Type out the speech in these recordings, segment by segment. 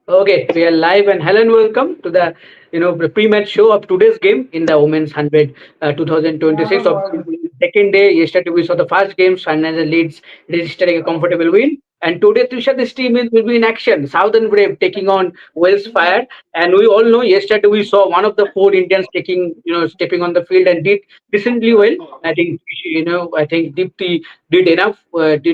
Okay, we are live and hello and welcome to the the pre-match show of today's game in the Women's 100 2026 of second day. Yesterday we saw the first game, Sunrise Leeds registering a comfortable win. And today, Trisha, this team will be in action. Southern Brave taking on Welsh Fire, and we all know yesterday we saw one of the four Indians taking stepping on the field and did decently well. I think I think Deepti did enough with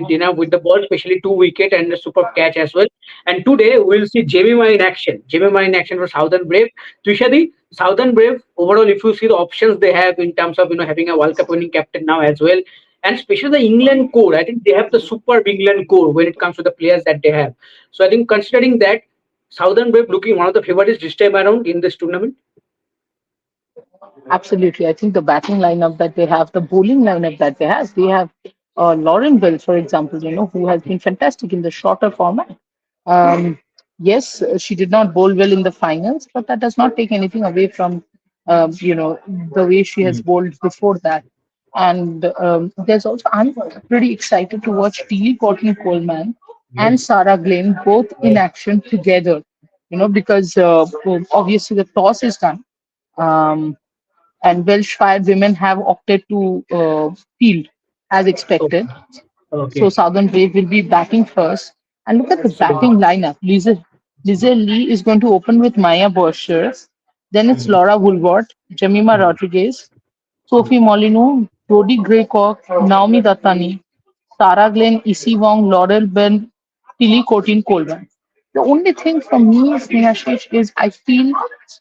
the ball, especially two wicket and a superb catch as well. And today we'll see Jemimah in action. Jemimah in action for Southern Brave. Trishadi, Southern Brave, overall, if you see the options they have in terms of having a World Cup winning captain now as well, and especially the England core, I think they have the superb England core when it comes to the players that they have. So I think considering that, Southern Brave looking one of the favorites this time around in this tournament. Absolutely. I think the batting lineup that they have, the bowling lineup that they have Lauren Bell, for example, who has been fantastic in the shorter format. Um, yes, she did not bowl well in the finals, but that does not take anything away from, the way she has Mm. bowled before that. And there's also, I'm pretty excited to watch Tilly Cotton Coleman and Yes. Sarah Glenn both in action together, because obviously the toss is done. Um, and Welsh Fire women have opted to field as expected. Okay. So Okay. Southern Brave will be batting first. And look at the So. batting lineup. Lisa Lee is going to open with Maya Bosher. Then it's Mm. Laura Woolward, Jemimah Mm. Rodrigues, Sophie Molyneux, Jodie Graycock, Naomi Dattani, Sarah Glenn, Issy Wong, Laurel Ben, Tilly Courtine Coleman. The only thing for me, Snehashish, is I feel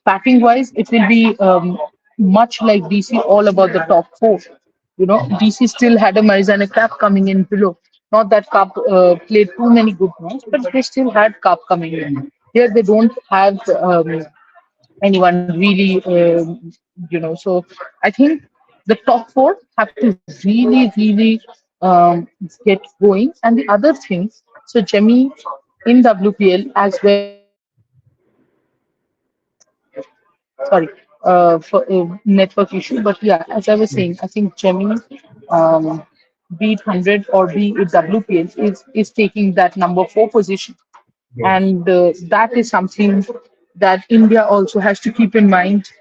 batting wise, it will be much like DC, all about the top four. DC still had a Marizana Cup coming in below. Not that Cup played too many good matches, but they still had Cup coming in. Here they don't have anyone really, so I think the top four have to really get going. And the other thing, so Jemmy in WPL as well as sorry for network issue, but yeah, as I was saying, I think Jemmy, um, be it 100 or be it WPL, is taking that number four position. Yes. And that is something that India also has to keep in mind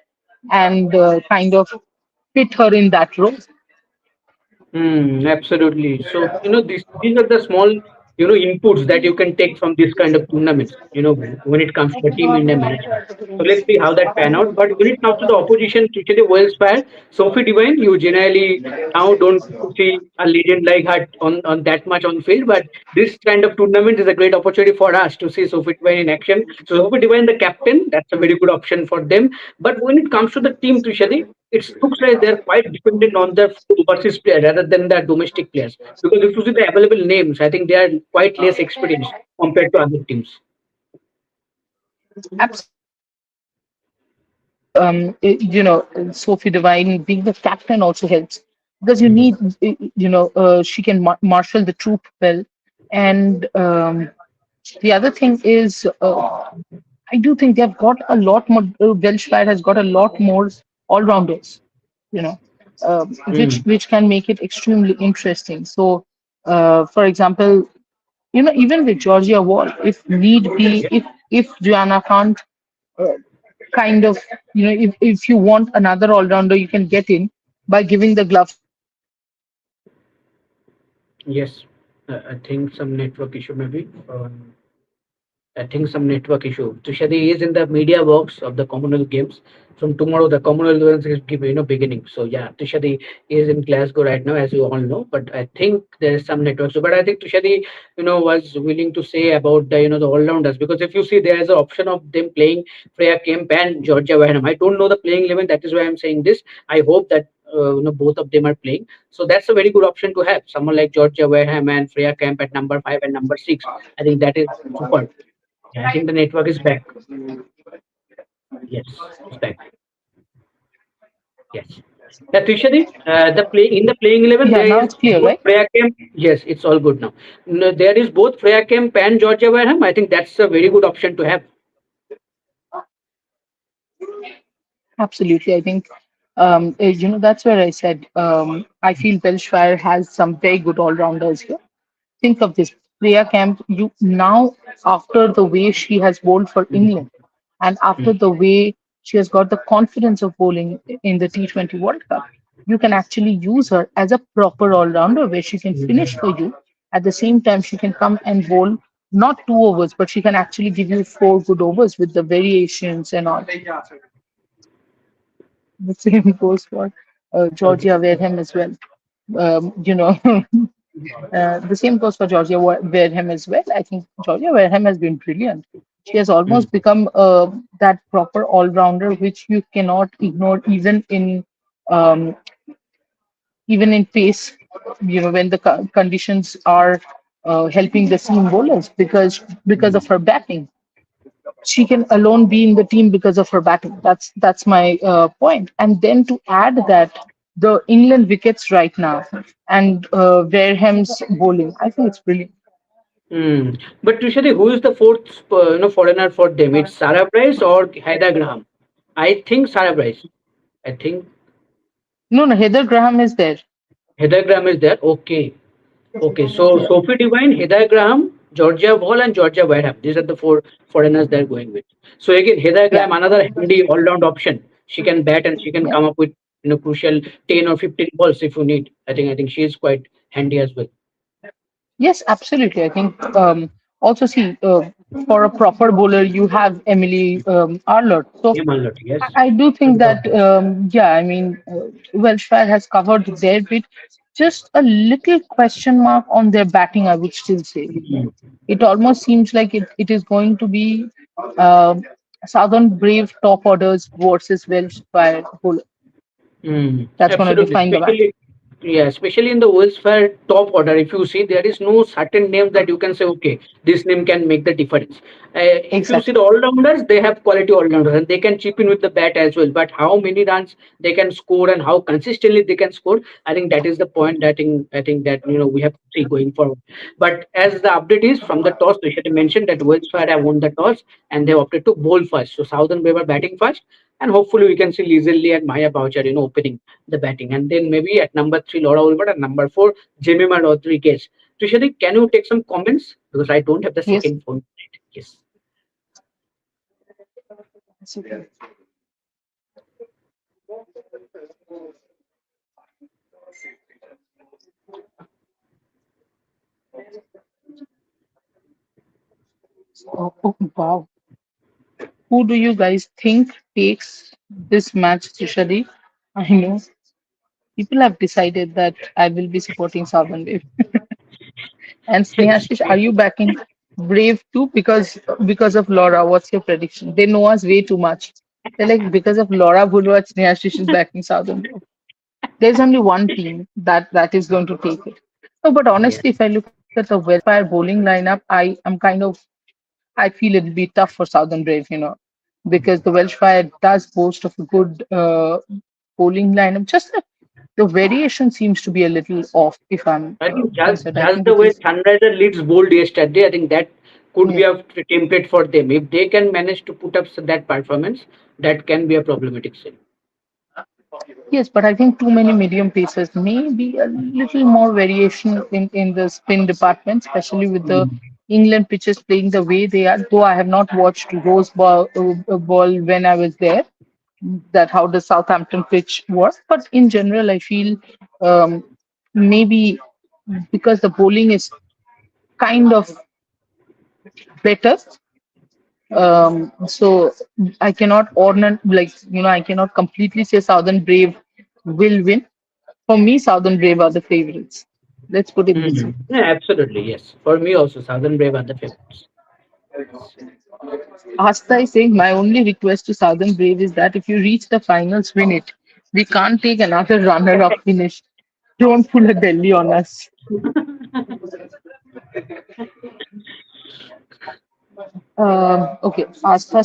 and kind of fit her in that role. Absolutely. So, these are the small, inputs that you can take from this kind of tournaments, when it comes to the team India management. So let's see how that pan out. But when it comes to the opposition, especially Wales Fire, Sophie Devine, you generally now don't see a legend like her on that much on field. But this kind of tournament is a great opportunity for us to see Sophie Devine in action. So Sophie Devine, the captain, that's a very good option for them. But when it comes to the team, Trishadi, it looks like they're quite dependent on their overseas player rather than the domestic players. Because if you see the available names, I think they are quite less experienced compared to other teams. Absolutely, I think Sophie Devine being the captain also helps because you Mhm. need she can marshal the troop well. And the other thing is I do think they've got a lot more. Welshfire has got a lot more all rounders, you know, Mm. which can make it extremely interesting. So, for example, even with Georgia Wall, if need be, Yeah. if Joanna can't uh, kind of, if you want another all rounder, you can get in by giving the gloves to Joanna. Yes. I think some network issue maybe. I think some network issue. Tushadi is in the media box of the Commonwealth Games. From tomorrow, the Commonwealth Games is beginning. So yeah, Tushadi is in Glasgow right now, as you all know. But I think there is some network. So, but I think Tushadi, was willing to say about the the all rounders because if you see there is an option of them playing Freya Kemp and Georgia Wainham. I don't know the playing 11. That is why I'm saying this. I hope that both of them are playing. So that's a very good option to have. Someone like Georgia Wareham and Freya Kemp at number 5 and number 6. I think that is super. Yeah, I think the network is back. Yes, it's back. Yes. Now, Trishadi, the play in the playing 11, Yeah, there now is it's clear, both right? Freya Kemp. Yes, it's all good now. No, there is both Freya Kemp and Georgia Wareham. I think that's a very good option to have. Absolutely. I think, that's where I said I feel Welshfire has some very good all rounders here. Think of this Priya Camp. You now after the way she has bowled for England, and after Mm. the way she has got the confidence of bowling in the T20 World Cup, you can actually use her as a proper all rounder where she can finish Mm. for you. At the same time, she can come and bowl not 2 overs, but she can actually give you 4 good overs with the variations and all. The same goes for Georgia Wareham as well. You know, the same goes for Georgia Wareham as well. I think Georgia Wareham has been brilliant. She has Mm. almost become that proper all-rounder which you cannot ignore, um, even in pace. You know, when the conditions are helping the seam bowlers because Mm. of her batting. She can alone be in the team because of her batting. That's my point. And then to add that the England wickets right now and Wareham's bowling, I think it's brilliant. Mm. But Trishadi, who is the fourth, foreigner for them? It's Sarah Price or Heather Graham? I think Sarah Price. I think No, no, Heather Graham is there. Heather Graham is there. Okay. Okay. So Yeah, Sophie Devine, Heather Graham, Georgia Wall, and Georgia Wareham. These are the four foreigners they're going with. So again, Heather yeah, Graham, another handy all-round option. She can bat and she can yeah. come up with crucial 10 or 15 balls if you need. I think she is quite handy as well. Yes, absolutely. I think also see for a proper bowler, you have Emily Arlott. So Yeah, Malnati, yes. I do think Without that, yeah, I mean, Welshfire has covered their bit. Just a little question mark on their batting, I would still say. doubt. It almost seems like it is going to be Southern Brave top orders versus Welshfire bowler. That's going to Absolutely. define the match. Especially in the World's Fair top order, if you see, there is no certain name that you can say, okay, this name can make the difference. If you see Exactly. the all-rounders, they have quality all-rounders and they can chip in with the bat as well. But how many runs they can score and how consistently they can score, I think that is the point that I think that we have to see going forward. But as the update is from the toss, we should mention that World's Fair have won the toss and they opted to bowl first. So Southern Brave are batting first, and hopefully we can see Lizzie and Maya Boucher, opening the batting. And then maybe at number three, Laura Ulbert, and number four, Jemimah Rodrigues. Trishadi, can you take some comments? Because I don't have the Yes. second phone. Yes. Oh, oh, wow. Who do you guys think takes this match, Trishadi? I know people have decided that I will be supporting Southern Wave. And Snehashish, are you backing Brave too? Because of Laura, what's your prediction? They know us way too much. They're like because of Laura Bhulwar, Snehashish is backing Southern Wave. There's only one team that is going to take it. No, but Yeah. honestly, if I look at the Welshfire bowling lineup, I am kind of I feel it'll be tough for Southern Brave, because the Welshfire does boast of a good bowling lineup. Just the variation seems to be a little off, if I'm I think concerned. I just think the it way is, Sunriser leads bowled yesterday, I think that could yeah. be a template for them. If they can manage to put up that performance, that can be a problematic thing. Yes, but I think too many medium pacers, maybe a little more variation in the spin department, especially with the Mm. England pitches playing the way they are. Though I have not watched Rose Ball when I was there, that how the Southampton pitch was. But in general, I feel maybe because the bowling is kind of better, so I cannot ornament I cannot completely say Southern Brave will win. For me, Southern Brave are the favorites. Let's put it this way. Yeah, absolutely. Yes. For me also, Southern Brave are the favorites. Asta is saying my only request to Southern Brave is that if you reach the finals, win it. We can't take another runner-up finish. Don't pull a Delhi on us. Okay, Asta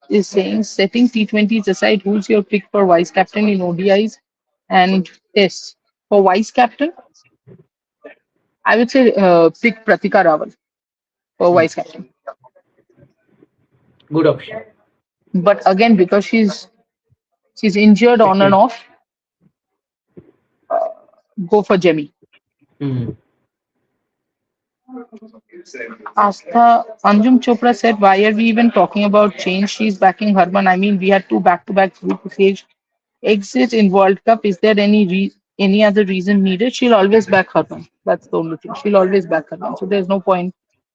is saying setting T20s aside, who's your pick for vice captain in ODIs and Tests? For vice captain, I would say pick Pratika Rawal for Mm. vice captain. Good option. But again, because she's injured on and Second. off, go for Jemmy. Mm. Astha Anjum Chopra said, "Why are we even talking about change? She's backing Harman. I mean, we had two back-to-back group stage exit in World Cup. Is there any other reason needed? She'll always back Harman. That's the only thing. She'll always back Harman. So there's no point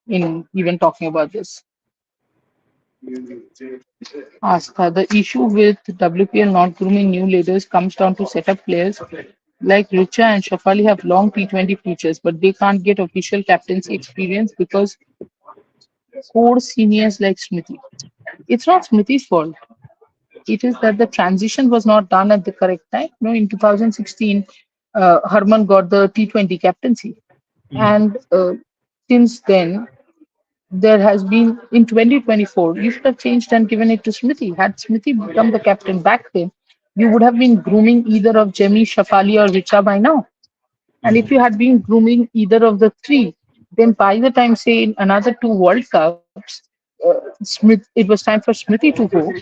in even talking about this." Astha, the issue with WPL not grooming new leaders comes down to setup players like Richa and Shafali have long T20 futures, but they can't get official captaincy experience because core seniors like Smriti. It's not Smriti's fault. It is that the transition was not done at the correct time. In 2016, Harman got the T20 captaincy, Mm. and since then there has been in 2024. You should have changed and given it to Smriti. Had Smriti become the captain back then, you would have been grooming either of Jemmy, Shafali, or Richa by now. And if Mm. you had been grooming either of the three, then by the time, say, in another two World Cups, it was time for Smriti to go.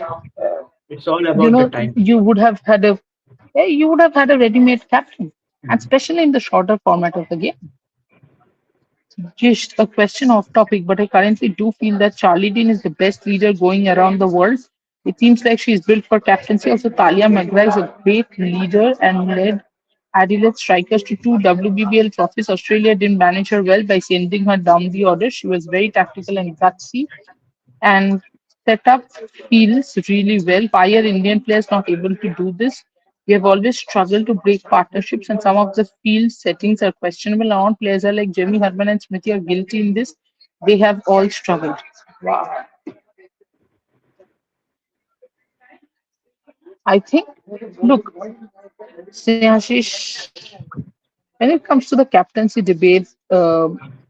It's all about the time. You would have had a ready-made captain, and Mm. especially in the shorter format of the game. Just a question off topic, but I currently do feel that Charlie Dean is the best leader going around the world. It seems like she's built for captaincy. Also, Talia Magra is a great leader and led Adelaide Strikers to two WBBL trophies. Australia didn't manage her well by sending her down the order. She was very tactical and gutsy and set up feels really well. Why are Indian players not able to do this? We have always struggled to break partnerships, and some of the field settings are questionable. Our own players are like Jimmy Harman and Smriti are guilty in this. They have all struggled. Wow. I think, look, Snehashish, when it comes to the captaincy debate,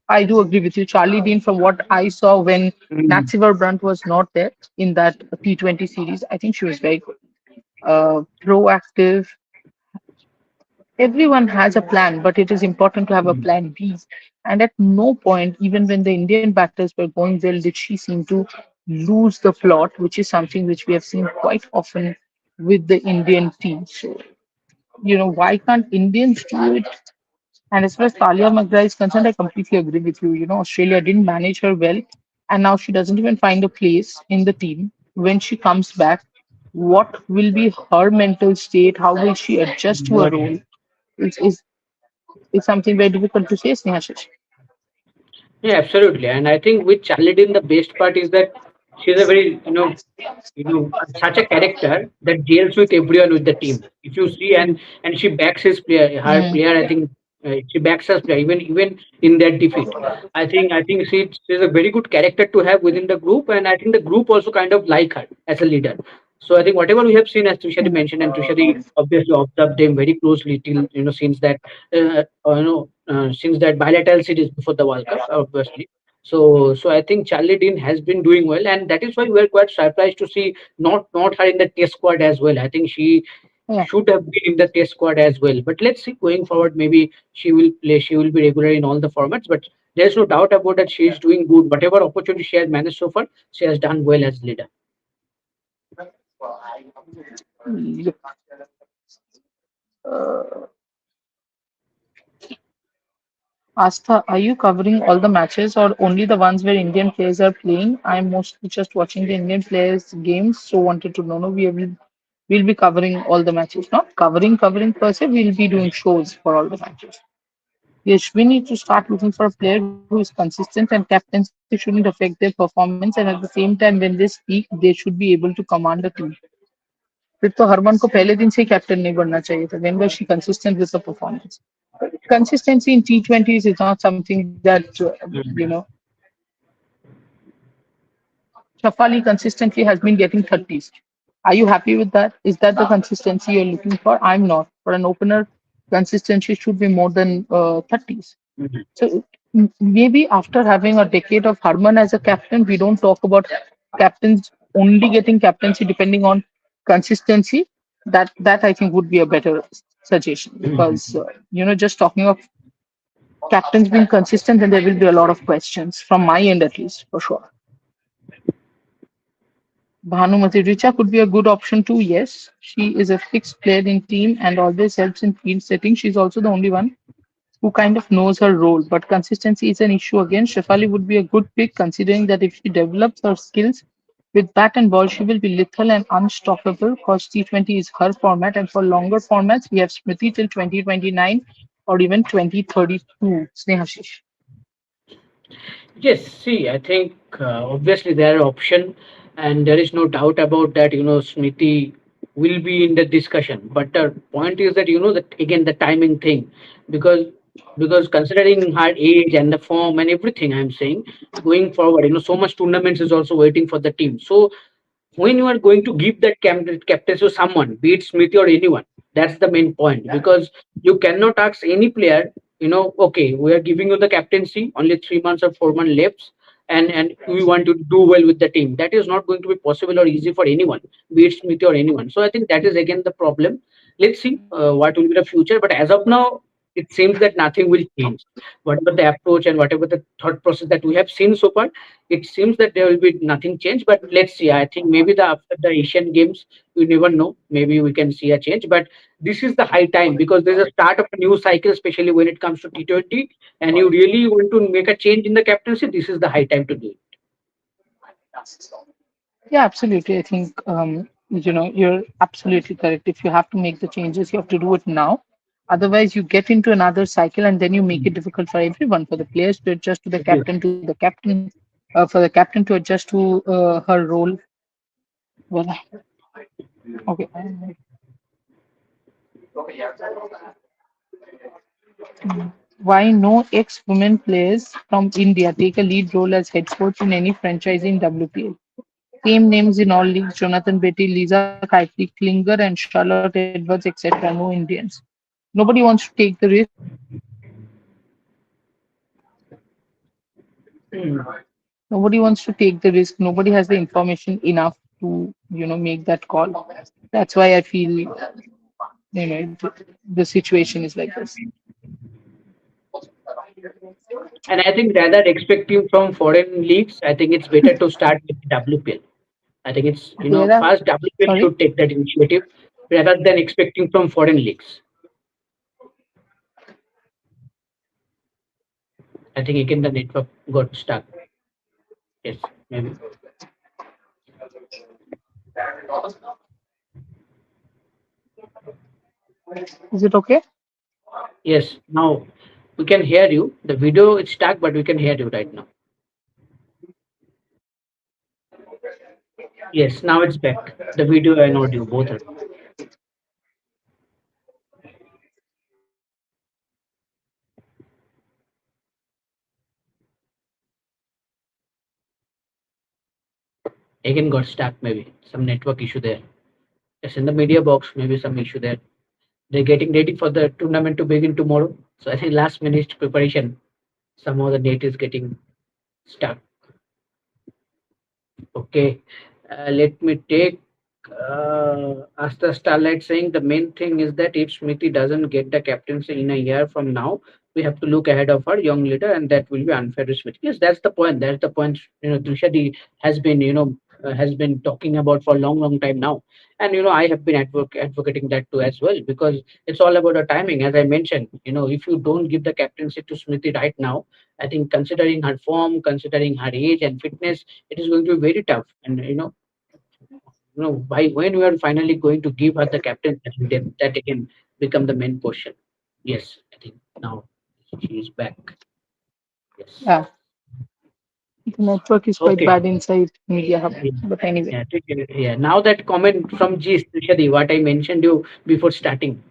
I do agree with you. Charlie Dean, from what I saw when Mm. Natsivar Brunt was not there in that T20 series, I think she was very good. Proactive. Everyone has a plan, but it is important to have a Mm. plan B. And at no point, even when the Indian batters were going well, did she seem to lose the plot, which is something which we have seen quite often with the Indian team. So, why can't Indians do it? And as far as Talia McGrath is concerned, I completely agree with you. Australia didn't manage her well, and now she doesn't even find a place in the team. When she comes back, what will be her mental state? How will she adjust to a But role? It's something very difficult to say, Snehashish. yeah, absolutely. And I think with Charlton, the best part is that she's a very, such a character that deals with everyone with the team. If you see, and she backs her Mm, player. I think she backs her player even in that defeat. I think she's a very good character to have within the group, and I think the group also kind of like her as a leader. So I think whatever we have seen, as Tushari mm, mentioned, and Tushari obviously observed them very closely till since that since that bilateral series before the World Cup, obviously. So I think Charlie Dean has been doing well, and that is why we are quite surprised to see not her in the Test squad as well. I think she yeah. should have been in the Test squad as well. But let's see going forward. Maybe she will play. She will be regular in all the formats. But there's no doubt about that. She is doing good. Whatever opportunity she has managed so far, she has done well as leader. Look, Astha, are you covering all the matches or only the ones where Indian players are playing? I'm mostly just watching the Indian players' games, so wanted to know. No, we'll be covering all the matches. Not covering per se. We'll be doing shows for all the matches. Yes, we need to start looking for a player who is consistent, and captaincy shouldn't affect their performance. And at the same time, when they speak, they should be able to command a team. फिर तो हरमन को पहले दिन से ही captain नहीं बनना चाहिए था. When was she consistent with the performance? Consistency in T20s is not something that Shafali consistently has been getting 30s. Are you happy with that? Is that the consistency you're looking for? I'm not. For an opener, consistency should be more than 30s. Mhm. So maybe after having a decade of Harman as a captain, we don't talk about captains only getting captaincy depending on consistency. That I think would be a better suggestion because Mhm. just talking of captains being consistent, then there will be a lot of questions from my end at least for sure. Bhanumati Richa could be a good option too. Yes, she is a fixed player in team and always helps in field setting. She's also the only one. who kind of knows her role. But consistency is an issue again. Shefali would be a good pick considering that if she develops her skills with bat and ball, she will be lethal and unstoppable because T20 is her format. And for longer formats, we have Smriti till 2029 or even 2032. Snehashish. Yes, see, I think obviously there are option, and there is no doubt about that. Smriti will be in the discussion. But the point is that that again the timing thing, because considering her age and the form and everything, I'm saying going forward, so much tournaments is also waiting for the team. So when you are going to give that captaincy to someone, be it Smriti or anyone, that's the main point. Because you cannot ask any player, okay, we are giving you the captaincy, only 3 months or 4 months left, and we want to do well with the team. That is not going to be possible or easy for anyone, be it Smriti or anyone. So I think that is again the problem. Let's see what will be the future. But as of now, it seems that nothing will change. Whatever the approach and whatever the thought process that we have seen so far, it seems that there will be nothing change. But let's see. I think maybe the after the Asian Games, you never know. Maybe we can see a change. But this is the high time because there's a start of a new cycle, especially when it comes to T20, and you really want to make a change in the captaincy. This is the high time to do it. Yeah, absolutely. I think you're absolutely correct. If you have to make the changes, you have to do it now. Otherwise, you get into another cycle, and then you make it Mm. difficult for everyone, for the players to adjust to the It is. captain, to the captain, for the captain to adjust to her role. Well, okay. Why no ex-women players from India take a lead role as head coach in any franchise in WPL? Same names in all leagues: Jonathan Betty, Lisa Keightley, Klinger, and Charlotte Edwards, etc. No Indians. Nobody wants to take the risk. Mm. Nobody wants to take the risk. Nobody has the information enough to, make that call. That's why I feel, the situation is like this. And I think rather expecting from foreign leagues, I think it's better to start with WPL. I think it's There are, first WPL sorry. should take that initiative rather than expecting from foreign leagues. I think again the network got stuck. Yes, maybe. Is it okay? Yes, now we can hear you. The video is stuck, but we can hear you right now. Yes, now it's back. The video and audio both are. Again got stuck. Maybe some network issue there. Yes, in the media box, maybe some issue there. They're getting ready for the tournament to begin tomorrow. So I think last minute preparation. Somehow the net is getting stuck. Okay, let me take Asta Starlight saying the main thing is that if Smriti doesn't get the captaincy in a year from now, we have to look ahead of our young leader, and that will be unfair to Smriti. Yes, that's the point. That's the point. Trishadi has been, has been talking about for a long, long time now, and I have been advocating that too as well because it's all about the timing. As I mentioned, if you don't give the captaincy to Smriti right now, I think considering her form, considering her age and fitness, it is going to be very tough. And by when we are finally going to give her the captain, that again become the main question. Yes, I think now she is back. Yes. Yeah, the network is quite Okay. bad inside Media Hub. Yeah. But anyway, Yeah. Yeah. Now that comment from G Trishadi, what I mentioned you before starting.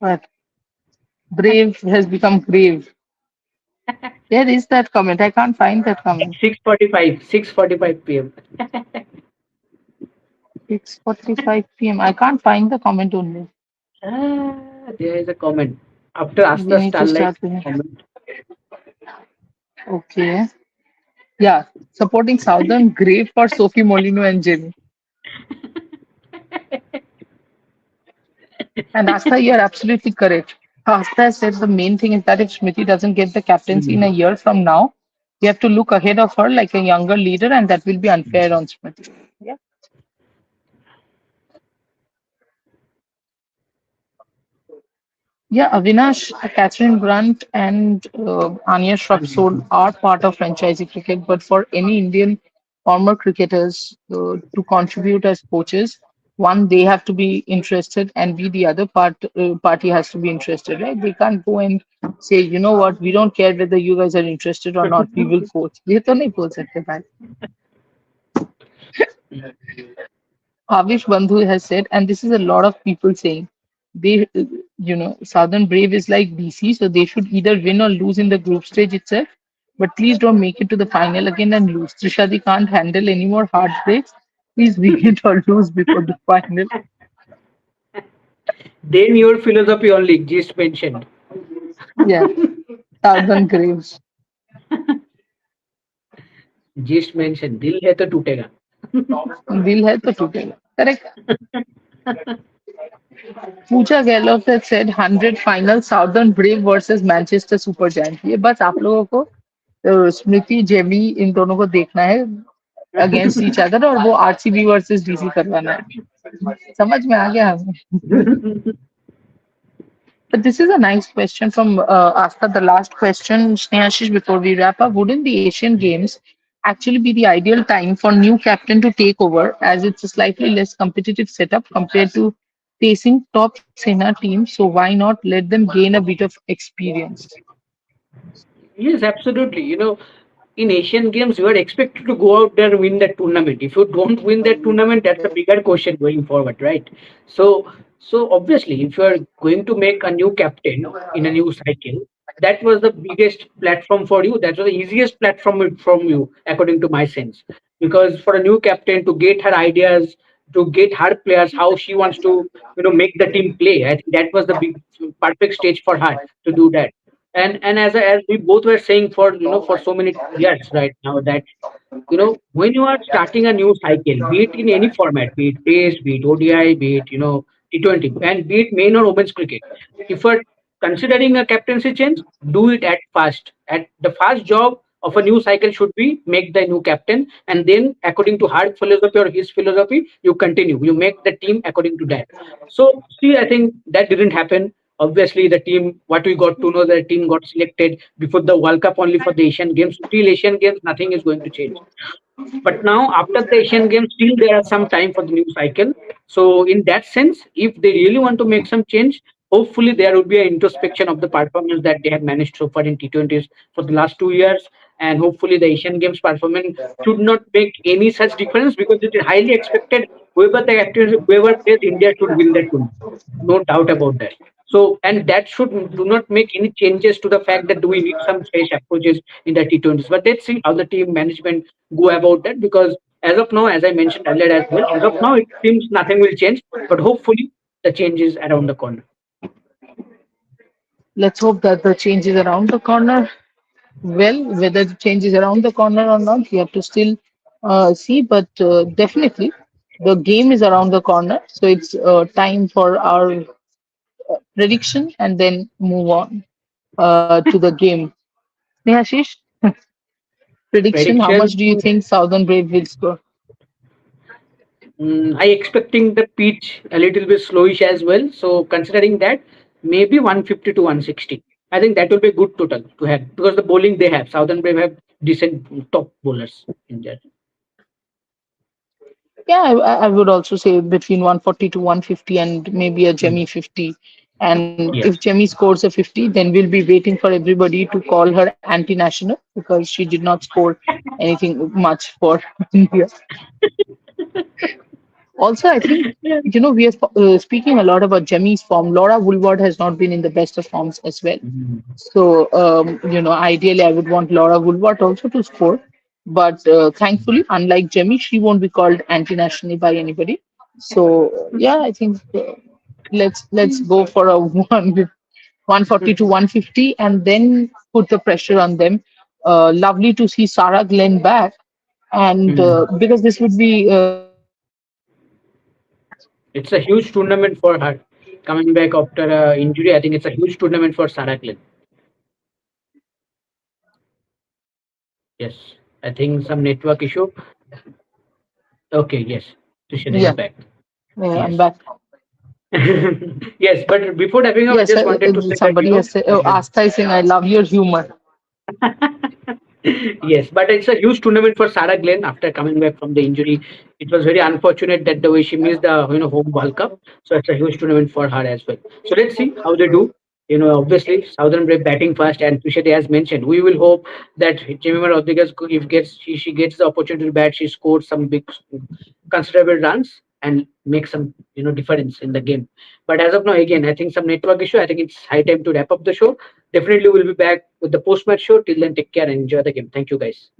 but brave has become grave. Where is that comment? I can't find that comment. 6:45, 6:45 p.m. 6:45 p.m. I can't find the comment only. There is a comment after We Asta need to Starlight start with it. comment. Okay. Yeah. Supporting Southern Grave for Sophie Molino and Jimmy. And Asta, you're absolutely correct. Asta said the main thing is that if Smriti doesn't get the captaincy in a Mm. year from now, we have to look ahead of her like a younger leader, and that will be unfair on Smriti. Yeah. Yeah, Avinash, Catherine Brunt, and Anya Shrubsole are part of franchisee cricket, but for any Indian former cricketers to contribute as coaches, one, they have to be interested, and B, the other party has to be interested, right? They can't go and say, you know what, we don't care whether you guys are interested or not, we will coach. ये तो नहीं बोल सकते भाई. Avish Bandhu has said, and this is a lot of people saying, Southern Brave is like DC, so they should either win or lose in the group stage itself. But please don't make it to the final again and lose. Trishadi can't handle any more heartbreaks. Please win it or lose before the final. Then your philosophy only just mentioned. Yeah, Southern Graves. Just mentioned. दिल है तो टूटेगा. दिल है तो टूटेगा. Correct. Pooja Gehlot has said 100 final Southern Brave versus Manchester Super Giants. ये बस आप लोगों को स्मृति जेमी इन दोनों को देखना है अगेंस्ट ईच अदर और वो आरसीबी वर्सेस डीसी करवाना है समझ में आ गया हमें but this is a nice question from Asta. The last question, Snehashish, before we wrap up. Wouldn't the Asian Games actually be the ideal time for new captain to take over, as it's a slightly less competitive setup compared to facing top Sena teams? So why not let them gain a bit of experience? Yes, absolutely. In Asian Games, you are expected to go out there and win that tournament. If you don't win that tournament, that's a bigger question going forward, right? So, so obviously, if you are going to make a new captain in a new cycle, that was the biggest platform for you. That was the easiest platform from you, according to my sense. Because for a new captain to get her ideas, to get her players, how she wants to, make the team play. I think that was the big perfect stage for her to do that. And as we both were saying for for so many years right now that when you are starting a new cycle, be it in any format, be it Test, be it ODI, be it T20, and be it main or women's cricket, if you're considering a captaincy change, do it at first. At the first job of a new cycle should be make the new captain, and then according to her philosophy or his philosophy, you continue. You make the team according to that. So see, I think that didn't happen. Obviously, the team, what we got to know, the team got selected before the World Cup only for the Asian Games. Till Asian Games, nothing is going to change. But now, after the Asian Games, still there are some time for the new cycle. So, in that sense, if they really want to make some change, hopefully there will be an introspection of the performance that they have managed so far in T20s for the last 2 years. And hopefully, the Asian Games performance should not make any such difference because it is highly expected whoever plays India should win that tournament. No doubt about that. So, and that should do not make any changes to the fact that we need some fresh approaches in the T20s. But let's see how the team management go about that because as of now, as I mentioned earlier as well, as of now it seems nothing will change, but hopefully the change is around the corner. Let's hope that the change is around the corner. Well, whether the change is around the corner or not, we have to still see, but definitely the game is around the corner. So it's time for our prediction and then move on to the game. Nehashish, prediction, how much Prediction, do you think Southern Brave will score? I expecting the pitch a little bit slowish as well. So considering that, maybe 150 to 160. I think that will be a good total to have because the bowling they have, Southern Brave have decent top bowlers in there. Yeah, I would also say between 140 to 150 and maybe a Mm. Jemmy 50. And if Yes. Jemmy scores a 50, then we'll be waiting for everybody to call her anti-national because she did not score anything much for India. Also, I think, Yeah. we are speaking a lot about Jemmy's form. Laura Woolward has not been in the best of forms as well. Mm. So, ideally, I would want Laura Woolward also to score. But thankfully, unlike Jemmy, she won't be called anti-national by anybody. So, yeah, I think let's go for a one with 140 to 150 and then put the pressure on them. Lovely to see Sarah Glenn back. And Mm. because this would be It's a huge tournament for her. Coming back after injury, I think it's a huge tournament for Sarah Glenn. Yes, I think some network issue. Okay, yes, Trishana is yeah, back. I'm Yes. back. Yes, but before wrapping up, I Yes, just wanted to say that, somebody has said, oh, Astha is saying, I love your humor. yes, but it's a huge tournament for Sarah Glenn after coming back from the injury. It was very unfortunate that the way she missed the home World Cup. So it's a huge tournament for her as well. So let's see how they do. Obviously Southern Brave batting first, and Tushete has mentioned. We will hope that Jemimah Rodrigues, if she gets the opportunity to bat, she scores some big considerable runs and make some difference in the game. But as of now, again, I think some network issue. I think it's high time to wrap up the show. Definitely, we'll be back with the post match show. Till then, take care and enjoy the game. Thank you, guys.